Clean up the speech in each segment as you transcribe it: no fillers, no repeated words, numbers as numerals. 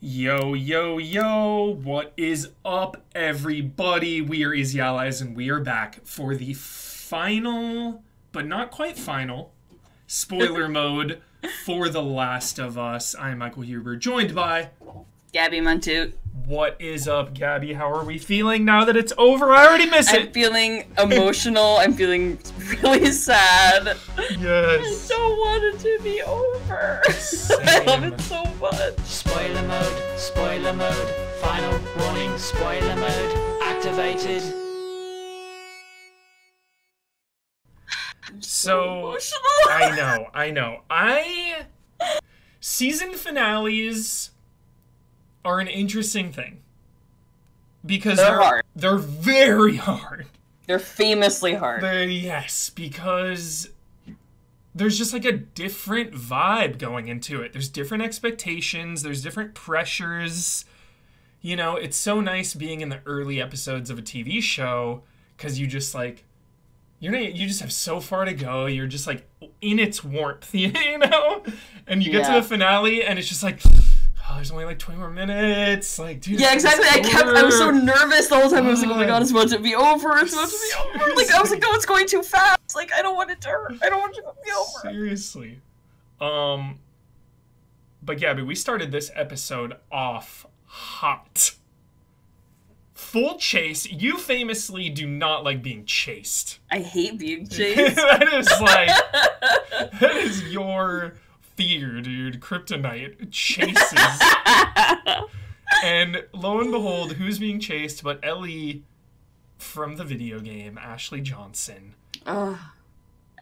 Yo, yo, yo, what is up, everybody? We are Easy Allies, and we are back for the final, but not quite final, spoiler mode for The Last of Us. I'm Michael Huber, joined by... Gabby Montoot. What is up, Gabby? How are we feeling now that it's over? I already miss it! I'm feeling emotional. I'm feeling really sad. Yes. I don't want it to be over. Same. I love it so much. Spoiler mode, final warning, spoiler mode, activated. So, Emotional. I know. Season finales are an interesting thing. Because They're hard. They're very hard. They're famously hard. Yes, because there's just like a different vibe going into it. There's different expectations, there's different pressures. You know, it's so nice being in the early episodes of a TV show because you just like you just have so far to go. You're just like in its warmth, you know? And you get to the finale and it's just like, oh, there's only like 20 more minutes. Like, dude. Yeah, exactly. I was so nervous the whole time. I was like, oh my god, it's about to be over. It's about to be over. Like, I was like, no, it's going too fast. Like, I don't want it to hurt. I don't want it to be over. Seriously. But Gabby, we started this episode off hot. Full chase. You famously do not like being chased. I hate being chased. that is your fear, dude. Kryptonite chases. And lo and behold, who's being chased but Ellie from the video game, Ashley Johnson. Oh,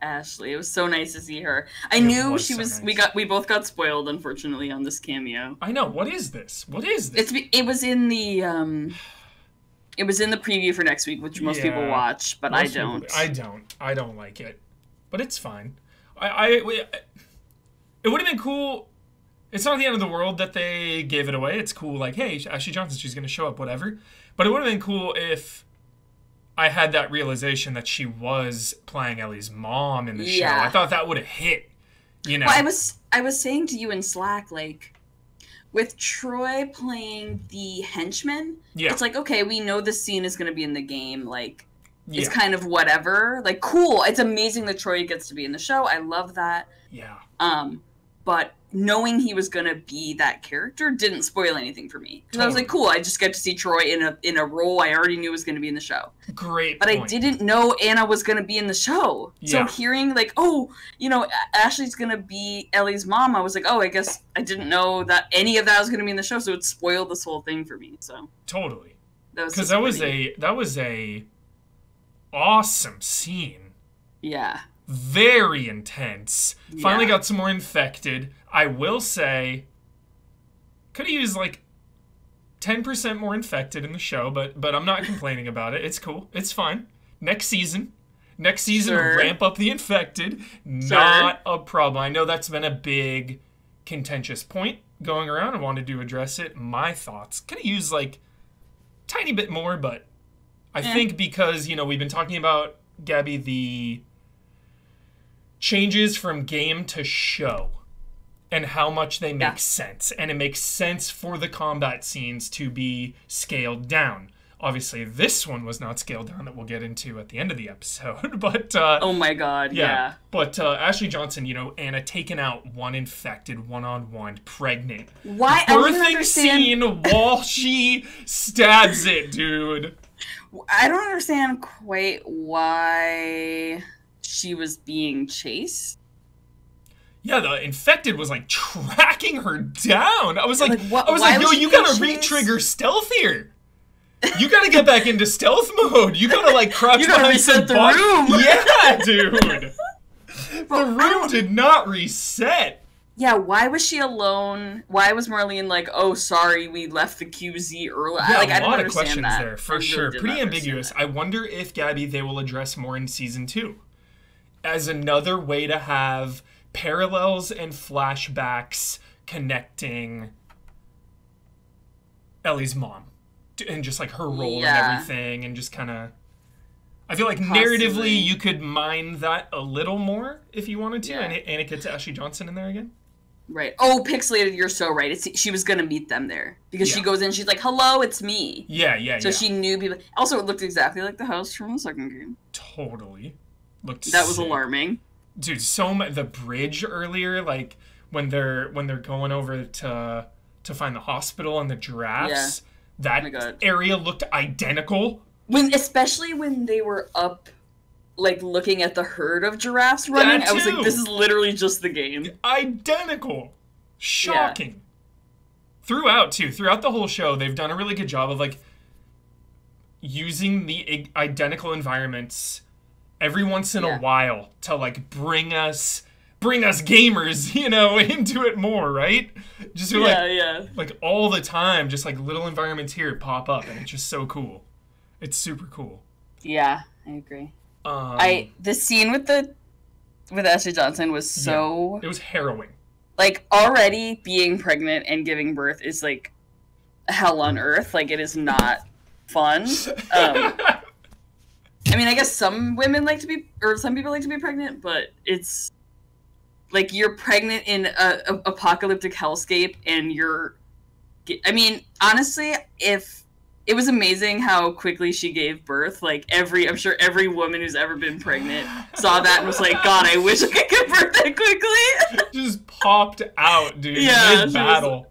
Ashley. It was so nice to see her. I knew she was. Nice. We both got spoiled, unfortunately, on this cameo. I know. What is this? What is this? It was in the It was in the preview for next week, which most people watch, but I don't. I don't like it, but it's fine. It would have been cool. It's not the end of the world that they gave it away. It's cool, like, hey, Ashley Johnson, she's going to show up, whatever. But it would have been cool if I had that realization that she was playing Ellie's mom in the show. I thought that would have hit, you know. Well, I was saying to you in Slack, like, with Troy playing the henchman, it's like, okay, we know this scene is going to be in the game, like, it's kind of whatever. Like, cool. It's amazing that Troy gets to be in the show. I love that. Yeah. But knowing he was gonna be that character didn't spoil anything for me. Because I was like, cool, I just get to see Troy in a role I already knew was gonna be in the show. Great But point. I didn't know Anna was gonna be in the show. So hearing like, oh, you know, Ashley's gonna be Ellie's mom, I was like, oh, I guess I didn't know that any of that was gonna be in the show, so it spoiled this whole thing for me. So totally. Because that was a awesome scene. Yeah. Very intense. Finally got some more infected. I will say, could have used like 10% more infected in the show, but I'm not complaining about it. It's cool. It's fine. Next season, ramp up the infected. Not a problem. I know that's been a big contentious point going around. I wanted to address it. My thoughts. Could have used like tiny bit more, but I think because, you know, we've been talking about, Gabby, the changes from game to show and how much they make sense. And it makes sense for the combat scenes to be scaled down. Obviously, this one was not scaled down, that we'll get into at the end of the episode. But oh my god, yeah. But Ashley Johnson, you know, Anna taking out one infected, one-on-one, pregnant. Why? Birthing scene while she stabs it, dude. I don't understand quite why she was being chased. Yeah, the infected was like tracking her down. I was like, yo, you gotta re-trigger stealth here. You gotta get back into stealth mode. You gotta like crouch behind some the room. Yeah, dude. The room did not reset. Yeah, why was she alone? Why was Marlene like, oh, sorry, we left the QZ early? Yeah, like, a I didn't lot of understand questions that. there, for sure. Pretty ambiguous. I wonder if, Gabby, they will address more in Season 2. As another way to have parallels and flashbacks connecting Ellie's mom. And just, like, her role and everything. And just kind of... I feel like narratively you could mine that a little more if you wanted to. And it gets Ashley Johnson in there again. Right. Oh, pixelated, you're so right. She was going to meet them there. Because she goes in, she's like, hello, it's me. So she knew people. Also, it looked exactly like the house from the second game. Totally. Looked That was alarming. Dude, the bridge earlier, like, when they're going over to find the hospital and the giraffes, that area looked identical. Especially when they were up, like, looking at the herd of giraffes running, I was like, this is literally just the game. Identical. Shocking. Throughout the whole show, they've done a really good job of, like, using the identical environments every once in a while to, like, bring us gamers, you know, into it more, right? Just like all the time, just like little environments here pop up, and it's just so cool. It's super cool. Yeah, I agree. The scene with Ashley Johnson was so... it was harrowing. Like, already being pregnant and giving birth is, like, hell on earth. Like, it is not fun. I mean, I guess some women like to be... Or some people like to be pregnant, but it's... Like, you're pregnant in a apocalyptic hellscape, and you're... I mean, honestly, if... It was amazing how quickly she gave birth. Like, I'm sure every woman who's ever been pregnant saw that and was like, God, I wish I could give birth that quickly. Just popped out, dude. Yeah, mid-battle.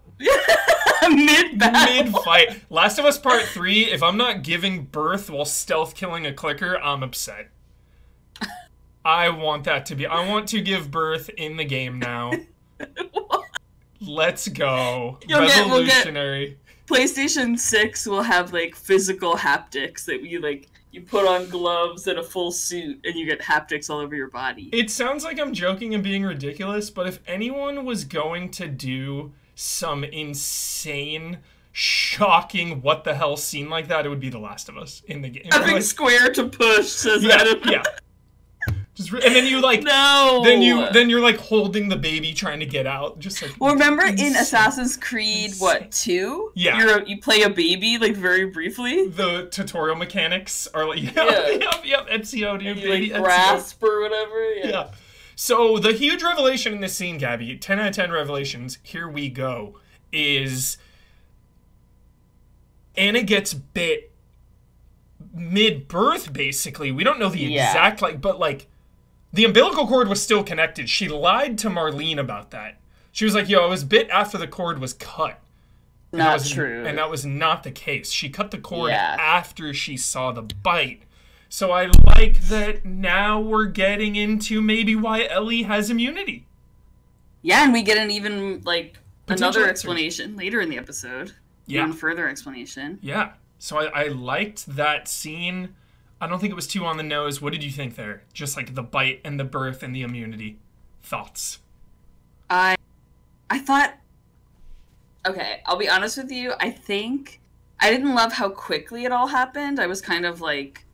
Mid-battle. Mid-fight. Last of Us Part 3, if I'm not giving birth while stealth killing a clicker, I'm upset. I want that to be... I want to give birth in the game now. Let's go. Revolutionary. PlayStation 6 will have, like, physical haptics that you put on gloves and a full suit, and you get haptics all over your body. It sounds like I'm joking and being ridiculous, but if anyone was going to do some insane, shocking, what the hell scene like that, it would be The Last of Us in the game. A big square to push, says Adam. Yeah. And then you like then you're like holding the baby trying to get out, just like. Well, remember in Assassin's Creed 2? Yeah, you play a baby like very briefly. The tutorial mechanics are like yep Ezio, dude, baby, like grasp or whatever. Yeah. So the huge revelation in this scene, Gabby, 10 out of 10 revelations. Here we go. Is Anna gets bit mid-birth, basically. We don't know the exact but like. The umbilical cord was still connected. She lied to Marlene about that. She was like, yo, I was bit after the cord was cut. Not true. And that was not the case. She cut the cord after she saw the bite. So I like that now we're getting into maybe why Ellie has immunity. Yeah, and we get an even, like, another explanation later in the episode. Yeah. Even further explanation. Yeah. So I liked that scene. I don't think it was too on the nose. What did you think there? Just like the bite and the birth and the immunity. Thoughts? I thought... Okay, I'll be honest with you. I think I didn't love how quickly it all happened. I was kind of like...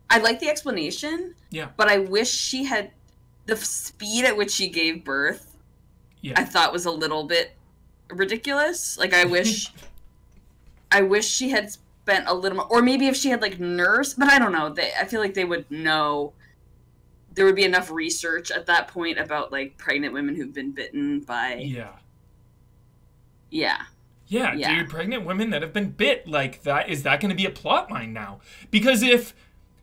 I like the explanation. Yeah. But I wish she had... The speed at which she gave birth, I thought was a little bit ridiculous. Like, I wish... I wish she had spent a little more, or maybe if she had like nursed, but I don't know. I feel like they would know. There would be enough research at that point about like pregnant women who've been bitten by. Yeah, dude, pregnant women that have been bit, like that. Is that going to be a plot line now? Because if,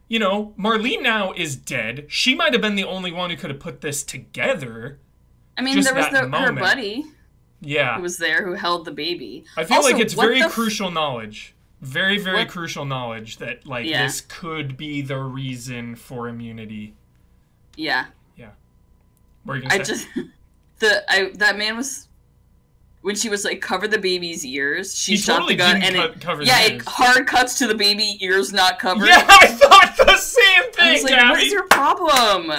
you know, Marlene now is dead, she might have been the only one who could have put this together. I mean, there was her buddy. Yeah. Who was there, who held the baby. I feel like it's very crucial knowledge. Very, very crucial knowledge that, like, this could be the reason for immunity. Yeah. Yeah. What are you going to say? That man was... When she was, like, cover the baby's ears, she shot totally the gun, and it hard cuts to the baby, ears not covered. Yeah, I thought the same thing, I was like, Gabby. what is your problem?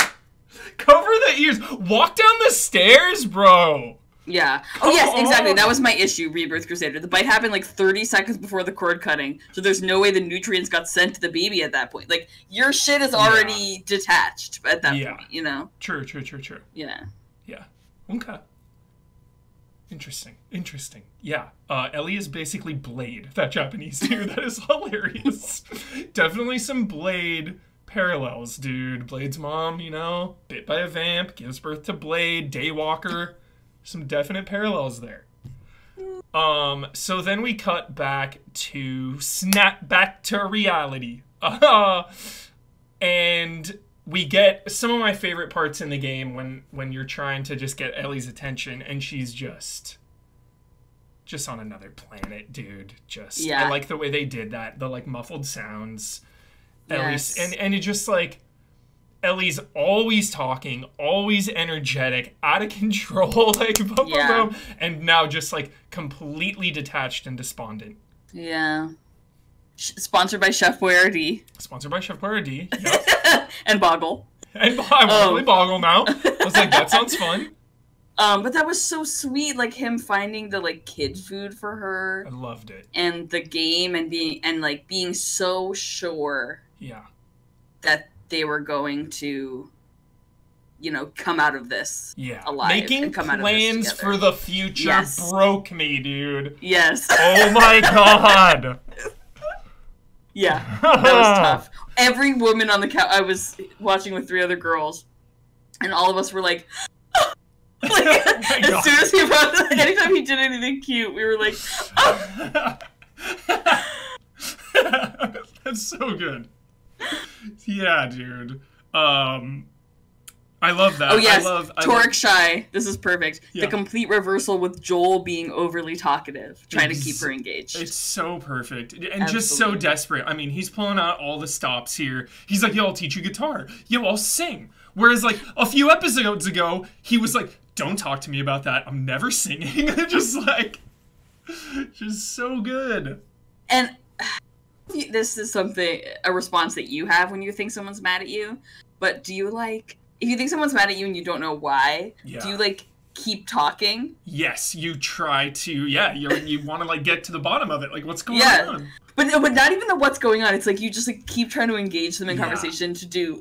Cover the ears. Walk down the stairs, bro. Yeah. Oh, yes, exactly. That was my issue, Rebirth Crusader. The bite happened like 30 seconds before the cord cutting, so there's no way the nutrients got sent to the baby at that point. Like, your shit is already detached at that point, you know? True. Yeah. Yeah. Okay. Interesting. Yeah. Ellie is basically Blade, that Japanese dude. That is hilarious. Definitely some Blade parallels, dude. Blade's mom, you know, bit by a vamp, gives birth to Blade, Daywalker. Some definite parallels there. So then we cut back to snap back to reality. And we get some of my favorite parts in the game when you're trying to just get Ellie's attention and she's just on another planet, dude. I like the way they did that. The like muffled sounds. Yes. Ellie's and it just like Ellie's always talking, always energetic, out of control, like boom, boom, boom, and now just like completely detached and despondent. Yeah. Sponsored by Chef Boyardee. Sponsored by Chef Boyardee. Yep. And Boggle. And I want really Boggle now. I was like, that sounds fun. But that was so sweet, like him finding the like kid food for her. I loved it. And the game and being so sure. Yeah. That they were going to, you know, come out of this alive. Making and come plans out of this for the future broke me, dude. Yes. Oh my god. Yeah, that was tough. Every woman on the couch, I was watching with 3 other girls, and all of us were like, as soon as he brought, anytime he did anything cute, we were like, That's so good. Yeah, dude. I love that. Oh yes, Torque Shy. This is perfect. Yeah. The complete reversal with Joel being overly talkative, trying to keep her engaged. It's so perfect. And just so desperate. I mean, he's pulling out all the stops here. He's like, yo, I'll teach you guitar. Yo, I'll sing. Whereas, like, a few episodes ago, he was like, don't talk to me about that. I'm never singing. Just so good. And this is a response that you have when you think someone's mad at you. But do you if you think someone's mad at you and you don't know why, do you keep talking? Yes, you try to. Yeah, you want to get to the bottom of it. Like, what's going on? But not even the what's going on. It's like you just keep trying to engage them in conversation to do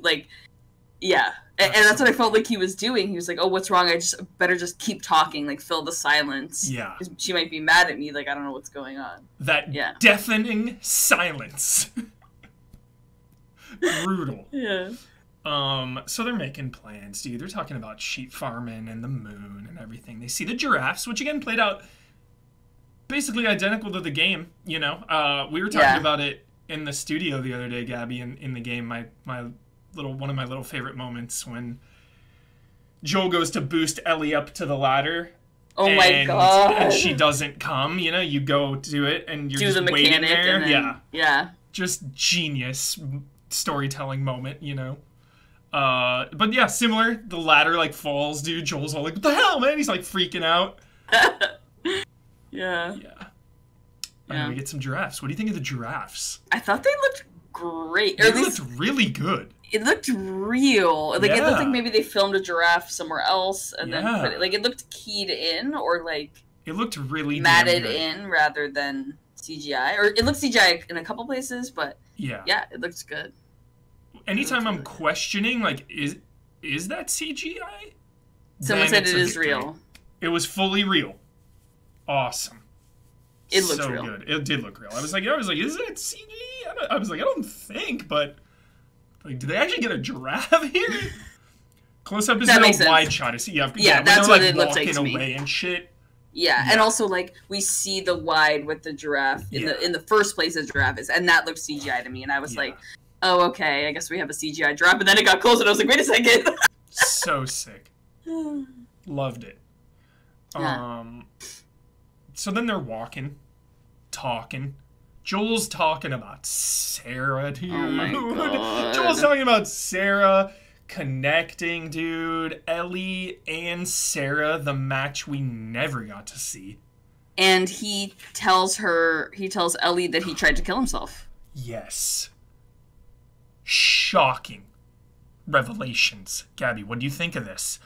And that's what I felt like he was doing. He was like, "Oh, what's wrong? I better just keep talking, fill the silence. Yeah, she might be mad at me. I don't know what's going on." That deafening silence. Brutal. Yeah. So they're making plans, dude. They're talking about sheep farming and the moon and everything. They see the giraffes, which again played out basically identical to the game. You know, we were talking about it in the studio the other day, Gabby. In the game, one of my little favorite moments when Joel goes to boost Ellie up to the ladder. Oh my god! And she doesn't come. You know, you go do it and you're just waiting there. Yeah. Just genius storytelling moment. You know. But yeah, similar. The ladder falls, dude. Joel's all like, "What the hell, man?" He's freaking out. Yeah. And we get some giraffes. What do you think of the giraffes? I thought they looked great. They looked really good. It looked real. It looked like maybe they filmed a giraffe somewhere else and then put it, it looked keyed in or it looked really matted in rather than CGI. Or it looked CGI in a couple places, but it looks good. Anytime I'm questioning, is that CGI? Someone said it is real. It was fully real. Awesome. It looked so real. Good. It did look real. I was like, is it CG? I was like, I don't think, but did they actually get a giraffe here? Close up is a wide shot. That's what it looks like to me. Away and shit. Yeah, and also we see the wide with the giraffe in the first place the giraffe is, and that looked CGI to me, and I was like, oh, okay, I guess we have a CGI giraffe, and then it got close, and I was like, wait a second. So sick. Loved it. Yeah. So then they're talking. Joel's talking about Sarah, dude. Oh my god. Joel's talking about Sarah connecting, dude. Ellie and Sarah, the match we never got to see. And he tells Ellie that he tried to kill himself. Yes. Shocking revelations. Gabby, what do you think of this?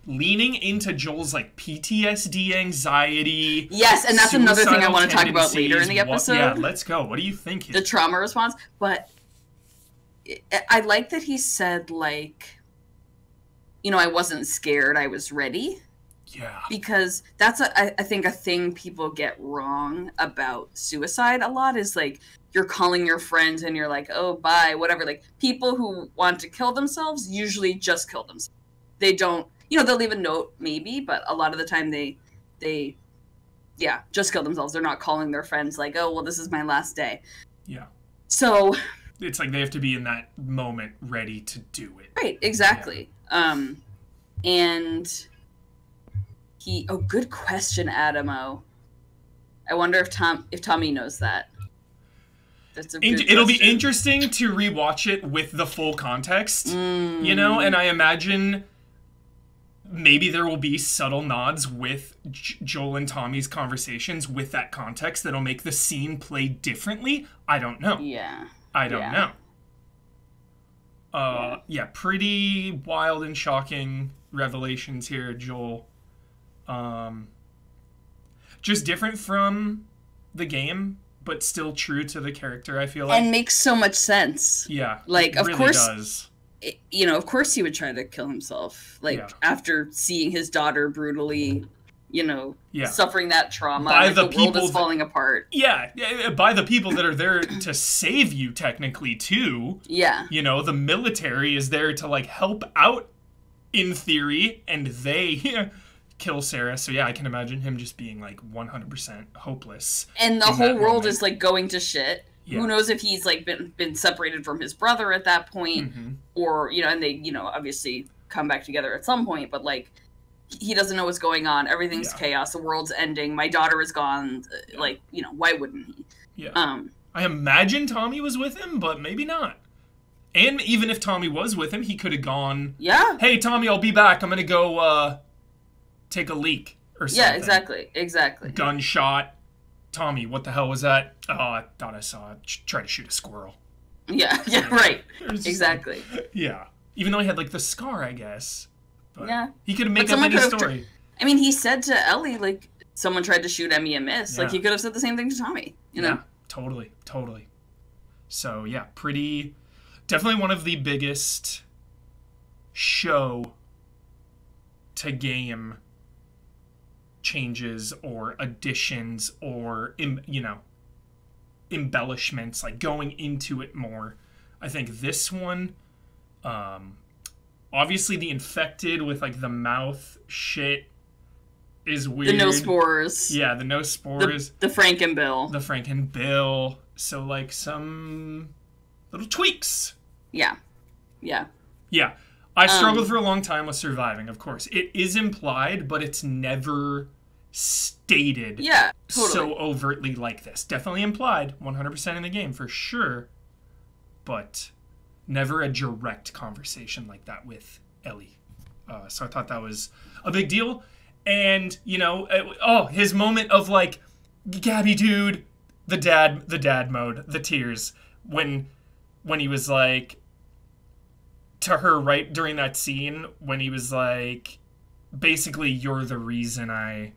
Leaning into Joel's PTSD, anxiety. Yes, and that's another thing I want to talk about later in the episode. Let's go. What do you think? The trauma response. But I like that he said, I wasn't scared, I was ready. Yeah. Because that's, I think, a thing people get wrong about suicide a lot is, like, you're calling your friends and you're like, oh, bye, whatever. Like, people who want to kill themselves usually just kill themselves. They don't, they'll leave a note, maybe, but a lot of the time they just kill themselves. They're not calling their friends like, oh, well, this is my last day. Yeah. So... It's like they have to be in that moment ready to do it. Right, exactly. Yeah. And he... Oh, good question, Adamo. I wonder if Tommy knows that. That's a good It'll question. be interesting to rewatch it with the full context, and I imagine maybe there will be subtle nods with Joel and Tommy's conversations with that context that'll make the scene play differently. I don't know. Yeah. I don't know. Yeah, pretty wild and shocking revelations here, Joel. Just different from the game, but still true to the character, I feel like. And makes so much sense. Yeah. Like, of really course, does. Of course he would try to kill himself. Like, after seeing his daughter brutally, suffering that trauma. By like, the world people is falling apart. Yeah, by the people that are there to save you, technically, too. Yeah. The military is there to, like, help out, in theory, and they kill Sarah. So, yeah, I can imagine him just being, like, 100% hopeless. And the whole world is, like, going to shit. Yeah. Who knows if he's, like, been separated from his brother at that point, or, and they, obviously come back together at some point, but, like, he doesn't know what's going on. Everything's chaos. The world's ending. My daughter is gone. Like, why wouldn't he? Yeah. I imagine Tommy was with him, but maybe not. And even if Tommy was with him, he could have gone, hey, Tommy, I'll be back. I'm going to go take a leak or something. Yeah, exactly. Gunshot. Tommy, what the hell was that? Oh, I thought I saw it. Try to shoot a squirrel. Yeah, right. Exactly. Yeah. Even though he had, like, the scar, I guess. But yeah. He could have made up any story. I mean, he said to Ellie, like, someone tried to shoot Emmy and miss. Yeah. Like, he could have said the same thing to Tommy, know? Yeah, totally. So, yeah, definitely one of the biggest show to game changes or additions or, embellishments, like, going into it more. I think this one, obviously the infected with, like, the mouth shit is weird. The no spores. Yeah, the no spores. The Frankenbill. The Frankenbill. So, like, some little tweaks. Yeah. I struggled for a long time with surviving, of course. It is implied, but it's never stated so overtly like this. Definitely implied, 100% in the game, for sure. But never a direct conversation like that with Ellie. So I thought that was a big deal. And, his moment of, like, Gabby, dude, the dad mode, the tears, when he was, like, to her right during that scene, when he was, like, basically, you're the reason I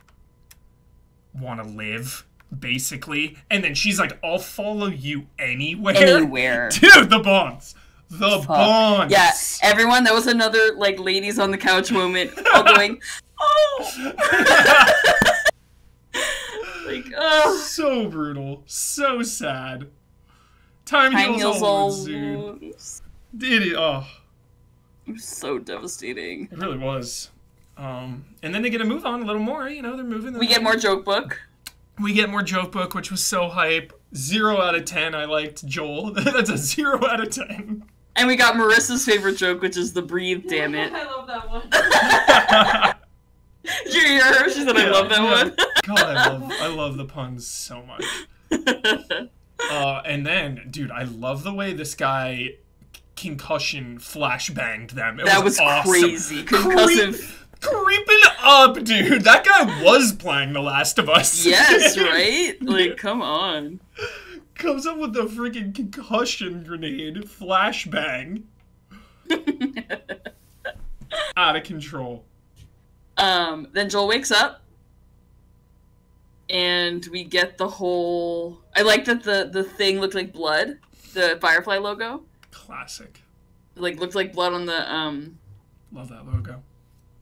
want to live, basically. And then she's like, I'll follow you anywhere. Dude, the bonds. Bonds. Yeah, everyone, that was another, like, ladies on the couch moment, all going, oh! Like, oh. So brutal. So sad. Time heals all wounds, dude. It was so devastating. It really was. And then they get to move on a little more, they're moving. We get more joke book. We get more joke book, which was so hype. 0 out of 10, I liked Joel. That's a 0 out of 10. And we got Marissa's favorite joke, which is the breathe, damn it. I love that one. You hear her? She said, I love that one. God, I love the puns so much. And then, dude, I love the way this guy concussion flashbanged them. That was awesome. Crazy. Concussive. Creeping up, dude. That guy was playing The Last of Us. Yes, right? Like, come on. Comes up with the freaking concussion grenade. Flashbang. Out of control. Then Joel wakes up. And we get the whole... I like that the thing looked like blood. The Firefly logo. Classic. Like, looked like blood on the, Love that logo.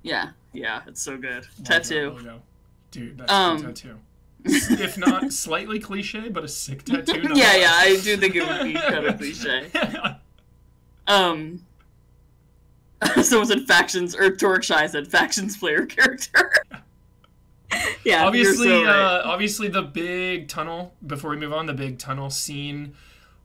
Yeah. Yeah, it's so good. Love Tattoo. That logo. Dude, that's a good tattoo. If not slightly cliche, but a sick tattoo. Yeah, I do think it would be kind of cliche. Someone said factions, or Torkshy said factions player character. Yeah, obviously, you're so right. obviously the big tunnel, before we move on, the big tunnel scene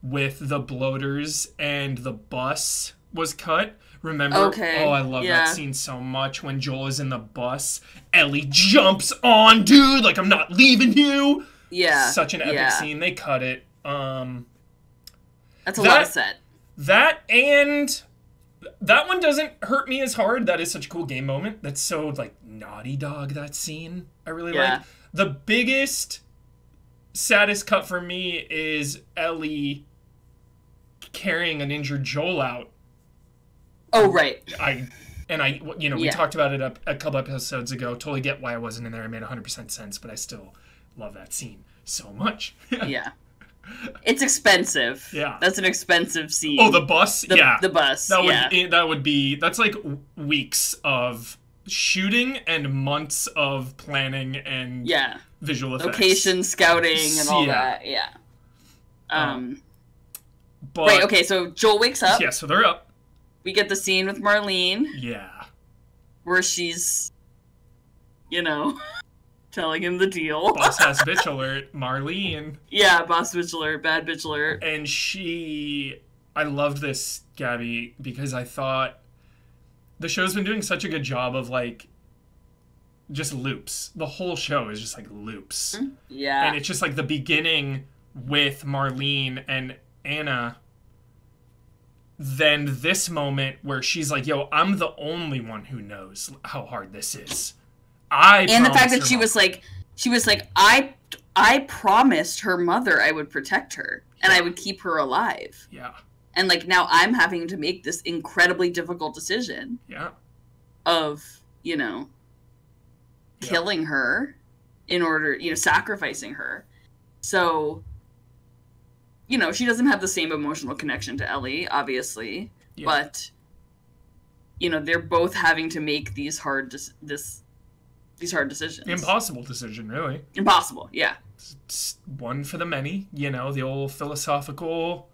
with the bloaters and the bus was cut. Remember? Okay. Oh, I love that scene so much. When Joel is in the bus, Ellie jumps on, dude, like, I'm not leaving you. Yeah. Such an epic scene. They cut it. That's a lot of set. That and that one doesn't hurt me as hard. That is such a cool game moment. That's so, like, Naughty Dog, that scene. I really like. The biggest, saddest cut for me is Ellie carrying an injured Joel out. Oh, right. We talked about it a couple episodes ago. Totally get why I wasn't in there. It made 100% sense, but I still love that scene so much. Yeah. It's expensive. Yeah. That's an expensive scene. Oh, the bus? The bus, that's like weeks of shooting and months of planning and visual effects. Location scouting and all that. Yeah. Right, okay, so Joel wakes up. Yeah, so they're up. We get the scene with Marlene. Yeah. Where she's, telling him the deal. Boss has bitch alert. Marlene. Yeah, boss bitch alert, bad bitch alert. And I loved this, Gabby, because I thought the show's been doing such a good job of, like, just loops. The whole show is just, like, loops. Yeah. And it's just, like, the beginning with Marlene and Anna. Then this moment where she's like, yo, I'm the only one who knows how hard this is. And the fact that she was like, I promised her mother I would protect her and I would keep her alive. Yeah. And, like, now I'm having to make this incredibly difficult decision. Yeah. Of, killing her in order, sacrificing her. So, she doesn't have the same emotional connection to Ellie, obviously. Yeah. But, they're both having to make these hard decisions. Impossible decision, really. Impossible, yeah. It's one for the many, the old philosophical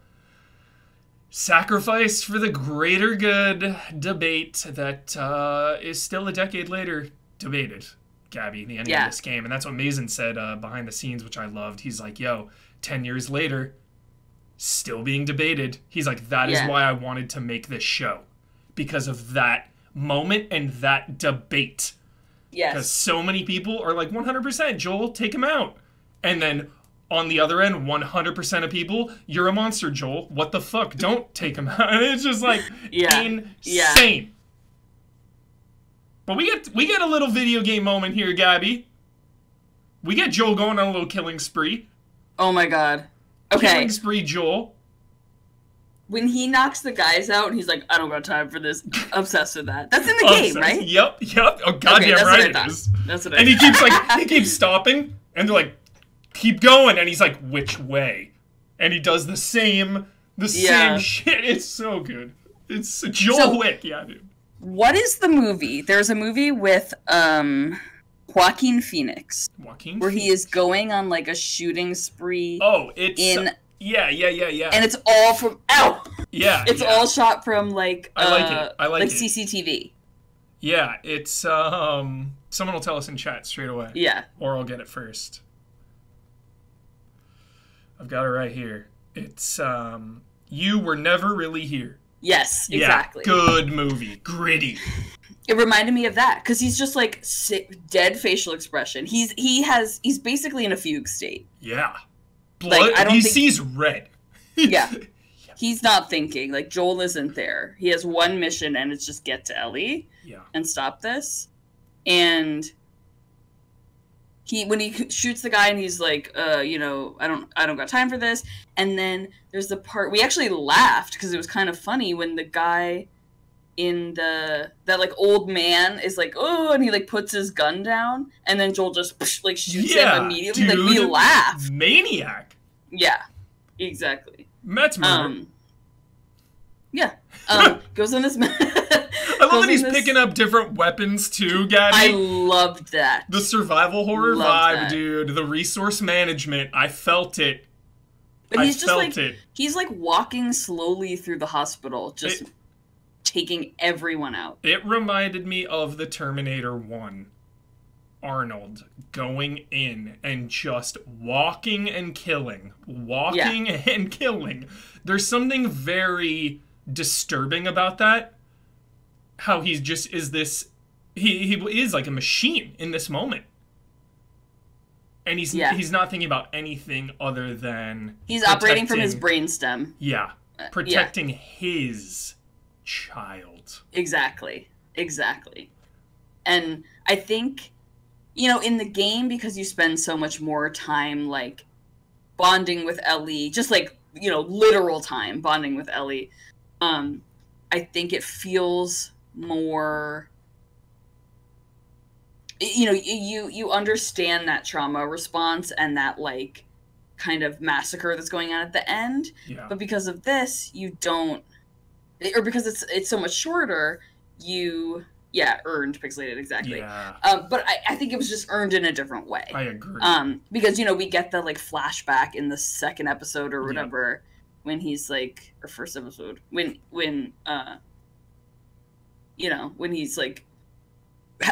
sacrifice for the greater good debate that is still a decade later debated, Gabby, the ending of this game. And that's what Mason said behind the scenes, which I loved. He's like, 10 years later, still being debated. He's like, that is why I wanted to make this show. Because of that moment and that debate. Yes. Because so many people are like, 100%, Joel, take him out. And then on the other end, 100% of people, you're a monster, Joel. What the fuck? Don't take him out. And it's just like insane. Yeah. But we get a little video game moment here, Gabby. We get Joel going on a little killing spree. Oh my god. Okay. Killing spree, Joel. When he knocks the guys out, and he's like, I don't got time for this. Obsessed with that. That's in the game, right? Yep. Oh, goddamn right it is. That's what I And he keeps stopping, and they're like, keep going. And he's like, which way? And he does the same shit. It's so good. It's Joel Wick. Yeah, dude. What is the movie? There's a movie with Joaquin Phoenix. Where he is going on, like, a shooting spree. Oh, it's... Yeah. And it's all from... Ow! Yeah. It's all shot from, like... I like it. Like CCTV. Yeah, it's... someone will tell us in chat straight away. Yeah. Or I'll get it first. I've got it right here. It's, You Were Never Really Here. Yes, exactly. Yeah, good movie. Gritty. It reminded me of that, because he's just, like, dead facial expression. He's basically in a fugue state. Yeah. Blood, like, he sees red. Yeah. He's not thinking. Like, Joel isn't there. He has one mission, and it's just get to Ellie and stop this. And when he shoots the guy, and he's like, I don't got time for this. And then there's the part we actually laughed because it was kind of funny when the guy in that like old man is like, oh, and he like puts his gun down, and then Joel just like shoots him immediately. Dude, like, we laughed. Maniac. Yeah, exactly. That's murder. Goes on this. I I love that he's picking up different weapons too, Gabby. I loved that. The survival horror vibe, dude. The resource management. I felt it. But he's he's like walking slowly through the hospital, just taking everyone out. It reminded me of the Terminator 1. Arnold going in and just walking and killing. And killing. There's something very disturbing about that. How he's just is this... He is like a machine in this moment. And he's not thinking about anything other than... He's operating from his brainstem. Yeah. Protecting his child. Exactly. And I think... You know, in the game, because you spend so much more time, like, bonding with Ellie, just, like, you know, literal time bonding with Ellie, I think it feels more... You know, you understand that trauma response and that, like, kind of massacre that's going on at the end. Yeah. But because of this, you don't... Or because it's so much shorter, you... Yeah, earned, pixelated, exactly. Yeah. But I think it was just earned in a different way. I agree. Because, you know, we get the, like, flashback in the second episode or whatever, when he's, like, or first episode, when you know, when he's, like,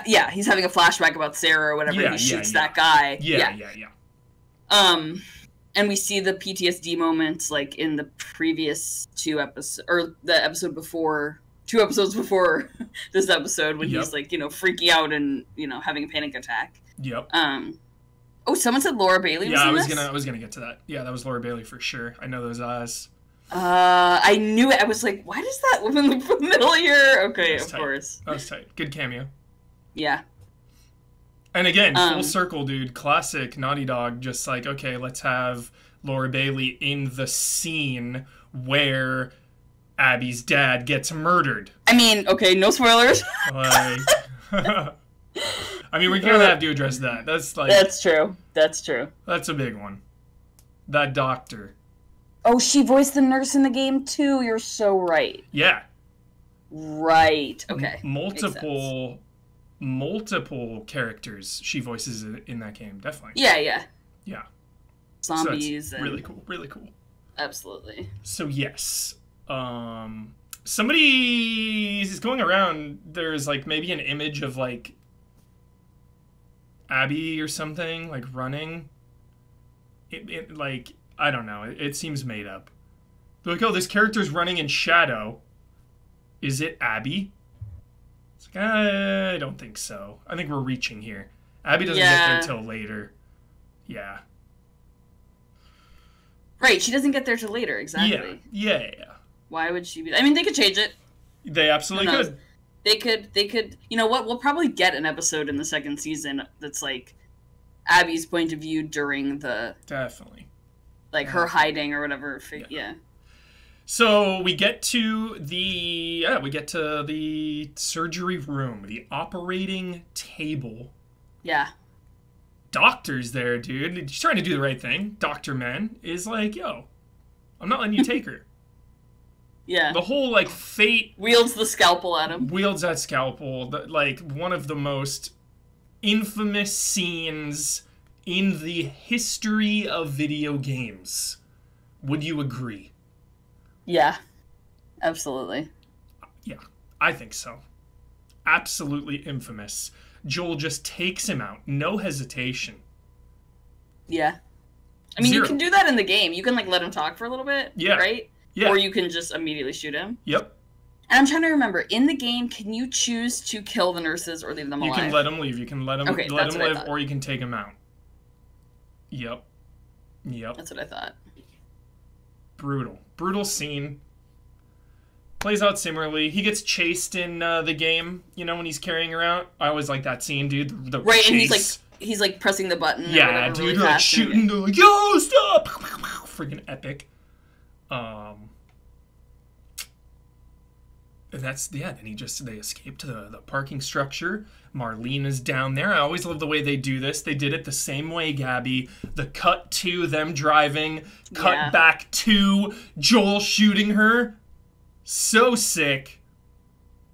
he's having a flashback about Sarah or whatever, and he shoots that guy. Yeah. And we see the PTSD moments, like, in the previous two episodes, or the episode before... 2 episodes before this episode when he's like, you know, freaking out and, you know, having a panic attack. Yep. Oh, someone said Laura Bailey was in this? I was gonna get to that. Yeah, that was Laura Bailey for sure. I know those eyes. I knew it. I was like, why does that woman look familiar? Okay, of course. That was tight. Good cameo. Yeah. And again, full circle, dude. Classic Naughty Dog. Just like, okay, let's have Laura Bailey in the scene where Abby's dad gets murdered. I mean, okay, no spoilers. Like, I mean, we're gonna have to address that. That's like... That's true. That's a big one. That doctor. Oh, she voiced the nurse in the game, too. You're so right. Yeah. Right. Okay. Multiple characters she voices in that game, definitely. Yeah. Zombies. So really cool. Absolutely. So, yes. Somebody is going around, there's like maybe an image of like Abby or something like running. It like, I don't know, it seems made up. They're like, oh, this character's running in shadow. Is it Abby? It's like, I don't think so. I think we're reaching here. Abby doesn't get there till later. Yeah. Right, she doesn't get there till later, exactly. Yeah. Why would she be... I mean, they could change it. They absolutely could. They could... You know what? We'll probably get an episode in the second season that's, like, Abby's point of view during the... Definitely. Like, her hiding or whatever. Yeah. So, we get to the surgery room. The operating table. Yeah. Doctor's there, dude. He's trying to do the right thing. Dr. Men is like, yo, I'm not letting you take her. Yeah. The whole, like, fate... Wields the scalpel at him. Wields that scalpel. Like, one of the most infamous scenes in the history of video games. Would you agree? Yeah. Absolutely. Yeah, I think so. Absolutely infamous. Joel just takes him out. No hesitation. Yeah. I mean, you can do that in the game. You can, like, let him talk for a little bit, right? Yeah. Or you can just immediately shoot him. Yep. And I'm trying to remember, in the game, can you choose to kill the nurses or leave them alive? You can let them leave. You can let them live, or you can take them out. Yep. That's what I thought. Brutal scene. Plays out similarly. He gets chased in the game, you know, when he's carrying her out. I always like that scene, dude. The right, chase. And he's like pressing the button. Yeah, dude, really like shooting. They're like, yo, stop! Freaking epic. That's, then they escape to the parking structure. Marlene is down there. I always love the way they do this. They did it the same way, Gabby. The cut to them driving, cut back to Joel shooting her. So sick.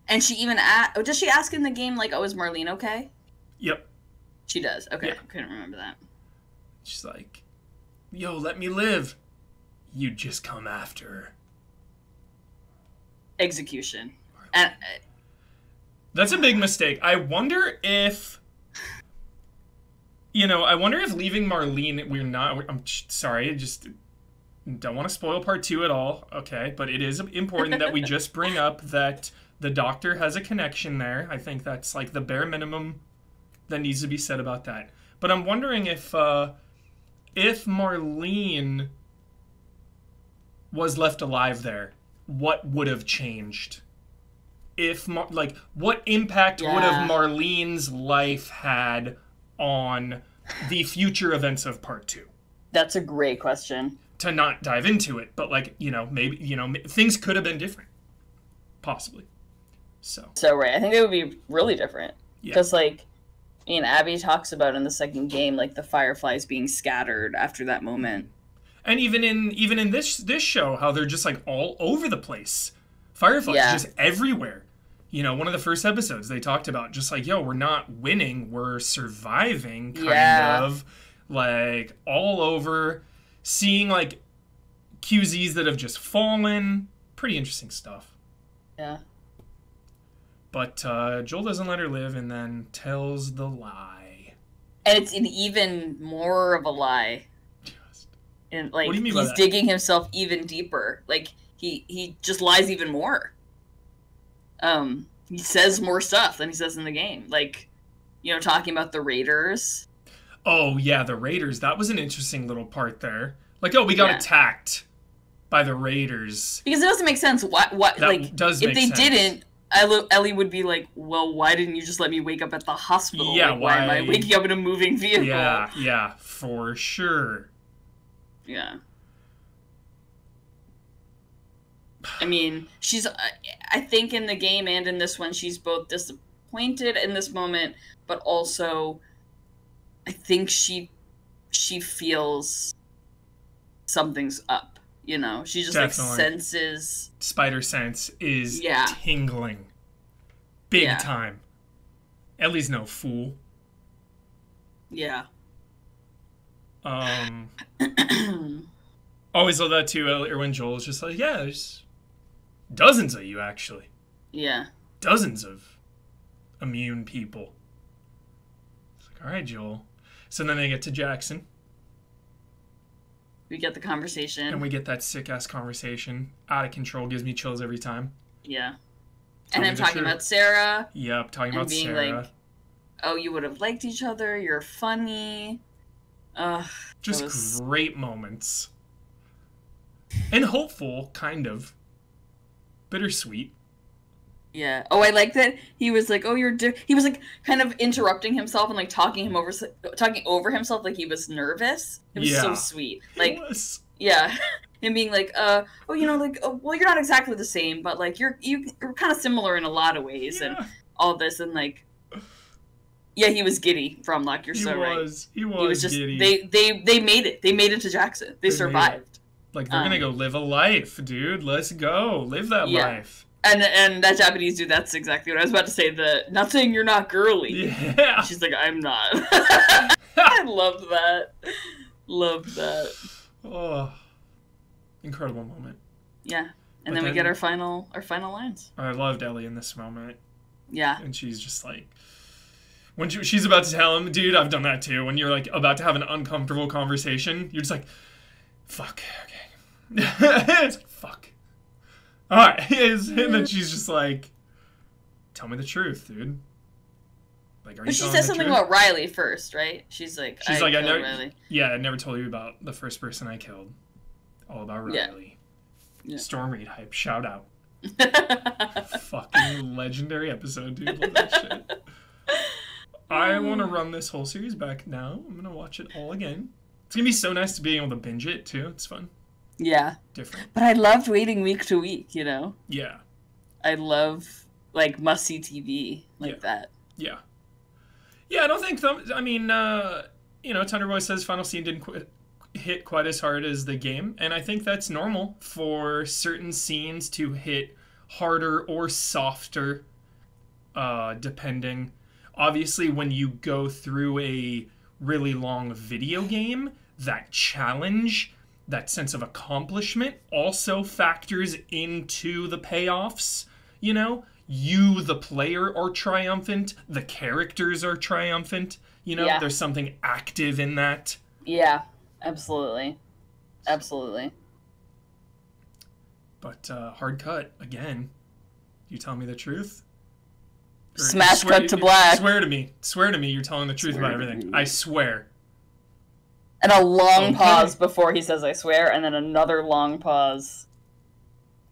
And she even does she ask in the game, like, oh, is Marlene okay? Yep. She does. Okay. Yeah. I couldn't remember that. She's like, yo, let me live. You just come after her. Execution. And, that's a big mistake. I wonder if... I wonder if leaving Marlene... I'm sorry, I just don't want to spoil part 2 at all. Okay, but it is important that we just bring up that the Doctor has a connection there. I think that's like the bare minimum that needs to be said about that. But I'm wondering if Marlene was left alive there, what would have changed? What impact would have Marlene's life had on the future events of part 2? That's a great question. To not dive into it, but maybe, things could have been different. Possibly. So right. I think they would be really different. Because, Abby talks about in the second game, the Fireflies being scattered after that moment. And even in this show, how they're just, all over the place. Fireflies just everywhere. One of the first episodes, they talked about just we're not winning, we're surviving, kind of. All over. Seeing, QZs that have just fallen. Pretty interesting stuff. Yeah. But Joel doesn't let her live and then tells the lie. And it's an even more of a lie. And what do you mean by he's that? digging himself even deeper. He just lies even more. He says more stuff than he says in the game. Talking about the Raiders. Oh yeah, the Raiders. That was an interesting little part there. We got attacked by the Raiders. Because it doesn't make sense. If they didn't, Ellie would be like, well, why didn't you just let me wake up at the hospital? Yeah, why am I waking up in a moving vehicle? Yeah, for sure. Yeah. I mean, I think in the game and in this one, she's both disappointed in this moment, but also I think she feels something's up, She just Definitely. senses. Spider sense is tingling. Big time. Ellie's no fool. Yeah. Always love that too, earlier when Joel's just there's dozens of you, actually. Yeah. Dozens of immune people. It's all right, Joel. So then they get to Jackson. We get the conversation. And we get that sick-ass conversation. Out of control, gives me chills every time. Yeah. And him talking about Sarah. Yep, talking about being Sarah. Oh, you would have liked each other, you're funny. Just great moments. And hopeful, kind of. Bittersweet. Yeah. Oh, I like that he was like, oh, he was kind of interrupting himself and talking over himself like he was nervous. It was so sweet. Yeah. And being well, you're not exactly the same, but you're kind of similar in a lot of ways and all this and he was giddy from You're so right. He was just giddy. They made it. They made it to Jackson. They survived. They're gonna go live a life, dude. Let's go. Live that life. And that Japanese dude, that's exactly what I was about to say. Not saying you're not girly. Yeah. She's like, I'm not. I love that. Love that. Oh. Incredible moment. Yeah. And then we get our final lines. I loved Ellie in this moment. Yeah. And she's just when she's about to tell him, dude, I've done that too. When you're about to have an uncomfortable conversation, you're just fuck, okay. It's fuck. Alright. And then she's just tell me the truth, dude. Are you but she says something about Riley first, right? She's I never, Riley. Yeah, I never told you about the first person I killed. All about Riley. Yeah. Storm Reed hype. Shout out. Fucking legendary episode, dude. Love that shit. I want to run this whole series back now. I'm going to watch it all again. It's going to be so nice to be able to binge it, too. It's fun. Yeah. Different. But I loved waiting week to week, Yeah. I love, must-see TV that. Yeah. Yeah, I don't think... Thunder Boy says Final Scene didn't hit quite as hard as the game, and I think that's normal for certain scenes to hit harder or softer depending. Obviously, when you go through a really long video game, that challenge, that sense of accomplishment also factors into the payoffs, you know? You, the player, are triumphant. The characters are triumphant. You know, there's something active in that. Yeah, absolutely. Absolutely. But hard cut, again. You tell me the truth? Smash cut to black. Swear to me. Swear to me you're telling the truth about everything. I swear. And a long pause before he says I swear, and then another long pause.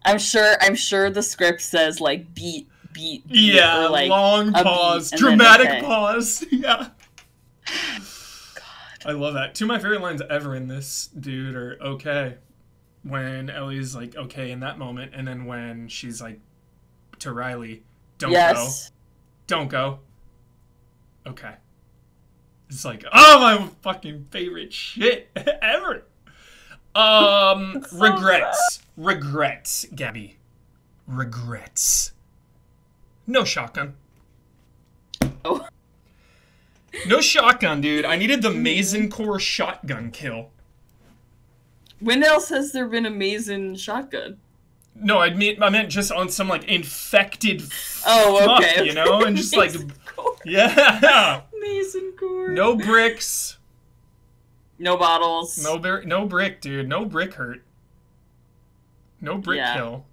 I'm sure the script says, like, beat, yeah, or like long pause, dramatic pause. Yeah. God. I love that. Two of my favorite lines ever in this, dude, are okay. When Ellie's like, okay in that moment, and then when she's like to Riley, don't go. Don't go. Okay. It's like, oh, my fucking favorite shit ever. Regrets. Regrets, Gabby. Regrets. No shotgun. Oh. No shotgun, dude. I needed the Mason Core shotgun kill. When else has there been a Mason shotgun? No, I meant just on some, like, infected fuck, okay. You know? And just, like, yeah. Mason Core. No bricks. No bottles. No brick, dude. No brick hurt. No brick kill.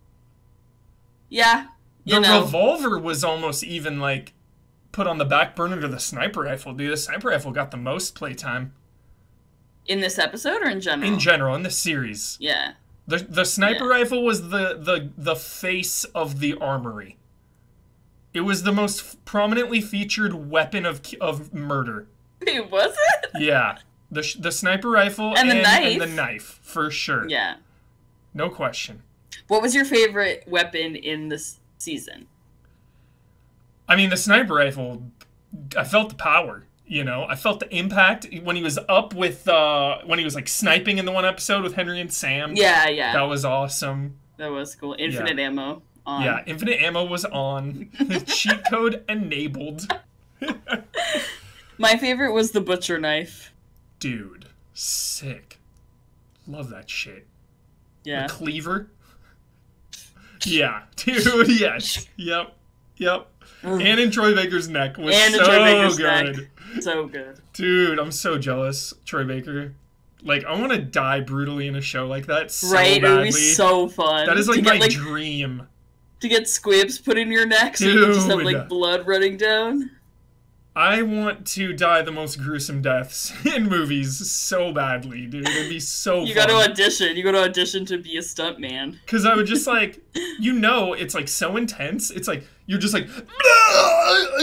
Yeah. The revolver was almost even, like, put on the back burner to the sniper rifle, dude. The sniper rifle got the most playtime. In this episode or in general? In general, in the series. Yeah. The sniper rifle was the face of the armory. It was the most prominently featured weapon of murder. Wait, was it? Yeah. The sniper rifle and the knife, for sure. Yeah. No question. What was your favorite weapon in this season? I mean, the sniper rifle, I felt the power, you know? I felt the impact when he was up with, when he was, like, sniping in the one episode with Henry and Sam. Yeah, yeah. That was awesome. That was cool. Infinite ammo on. Yeah, infinite ammo was on. Cheat code enabled. My favorite was the butcher knife. Dude, sick. Love that shit. Yeah. The cleaver. Yeah, dude, yes. Yep. And in Troy Baker's neck was so good. Neck. So good. Dude, I'm so jealous, Troy Baker. Like, I want to die brutally in a show like that so right, badly. It would be so fun. That is like my dream. To get squibs put in your neck so you just have like blood running down. I want to die the most gruesome deaths in movies so badly, dude. It'd be so fun. You go to audition to be a stuntman. Because I would just like, you know, it's like so intense. It's like, you're just like,